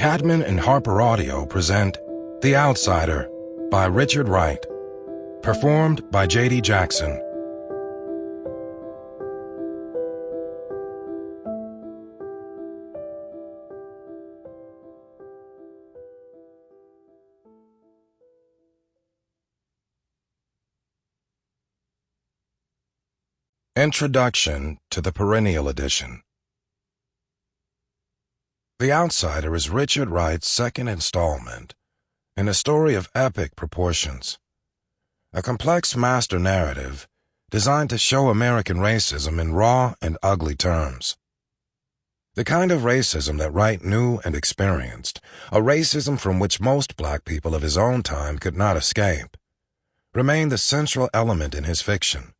Caedmon and Harper Audio present The Outsider by Richard Wright, performed by J.D. Jackson. Introduction to the Perennial Edition. The Outsider is Richard Wright's second installment in a story of epic proportions, a complex master narrative designed to show American racism in raw and ugly terms. The kind of racism that Wright knew and experienced, a racism from which most black people of his own time could not escape, remained the central element in his fiction.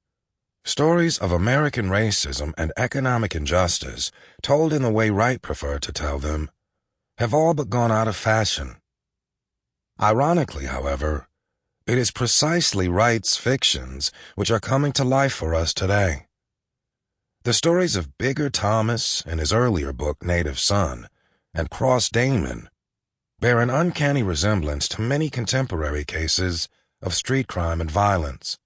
Stories of American racism and economic injustice, told in the way Wright preferred to tell them, have all but gone out of fashion. Ironically, however, it is precisely Wright's fictions which are coming to life for us today. The stories of Bigger Thomas in his earlier book Native Son and Cross Damon bear an uncanny resemblance to many contemporary cases of street crime and violence.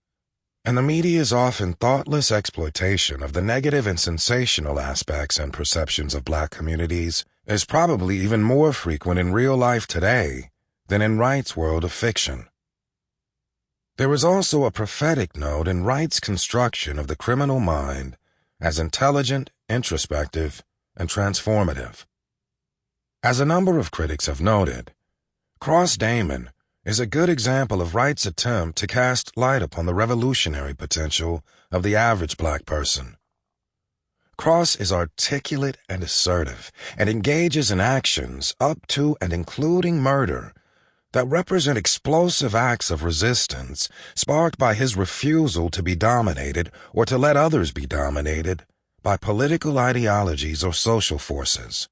And the media's often thoughtless exploitation of the negative and sensational aspects and perceptions of black communities is probably even more frequent in real life today than in Wright's world of fiction. There is also a prophetic note in Wright's construction of the criminal mind as intelligent, introspective, and transformative. As a number of critics have noted, Cross Damon is a good example of Wright's attempt to cast light upon the revolutionary potential of the average black person. Cross is articulate and assertive and engages in actions up to and including murder that represent explosive acts of resistance sparked by his refusal to be dominated or to let others be dominated by political ideologies or social forces.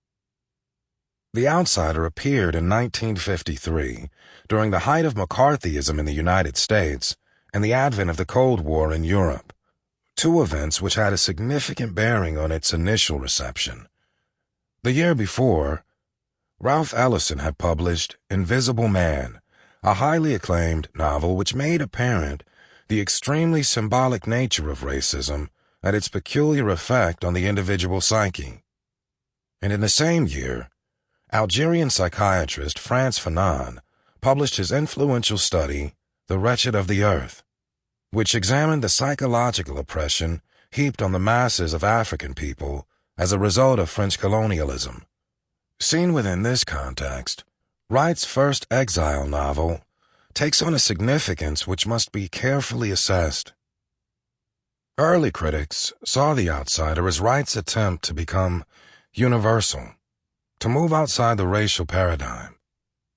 The Outsider appeared in 1953 during the height of McCarthyism in the United States and the advent of the Cold War in Europe, two events which had a significant bearing on its initial reception. The year before, Ralph Ellison had published Invisible Man, a highly acclaimed novel which made apparent the extremely symbolic nature of racism and its peculiar effect on the individual psyche. And in the same year, Algerian psychiatrist Frantz Fanon published his influential study, The Wretched of the Earth, which examined the psychological oppression heaped on the masses of African people as a result of French colonialism. Seen within this context, Wright's first exile novel takes on a significance which must be carefully assessed. Early critics saw The Outsider as Wright's attempt to become universal, to move outside the racial paradigm.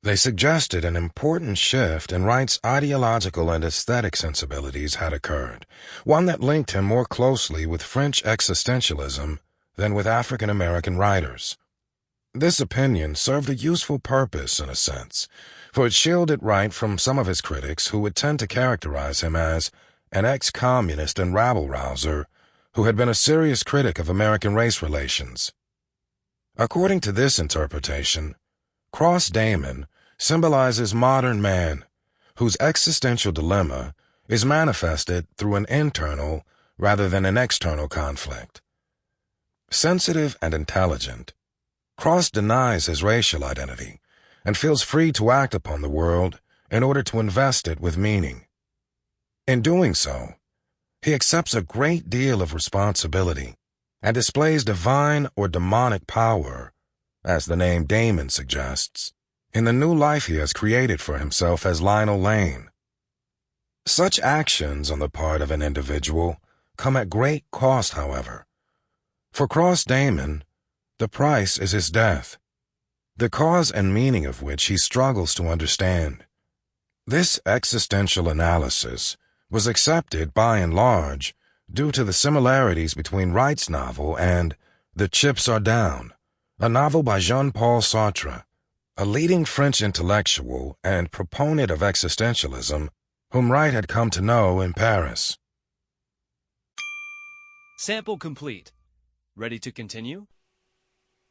They suggested an important shift in Wright's ideological and aesthetic sensibilities had occurred, one that linked him more closely with French existentialism than with African American writers. This opinion served a useful purpose in a sense, for it shielded Wright from some of his critics who would tend to characterize him as an ex-communist and rabble-rouser who had been a serious critic of American race relations. According to this interpretation, Cross Damon symbolizes modern man, whose existential dilemma is manifested through an internal rather than an external conflict. Sensitive and intelligent, Cross denies his racial identity and feels free to act upon the world in order to invest it with meaning. In doing so, he accepts a great deal of responsibility and displays divine or demonic power, as the name Damon suggests, in the new life he has created for himself as Lionel Lane. Such actions on the part of an individual come at great cost, however. For Cross Damon, the price is his death, the cause and meaning of which he struggles to understand. This existential analysis was accepted by and large due to the similarities between Wright's novel and The Chips Are Down, a novel by Jean-Paul Sartre, a leading French intellectual and proponent of existentialism whom Wright had come to know in Paris. Sample complete. Ready to continue?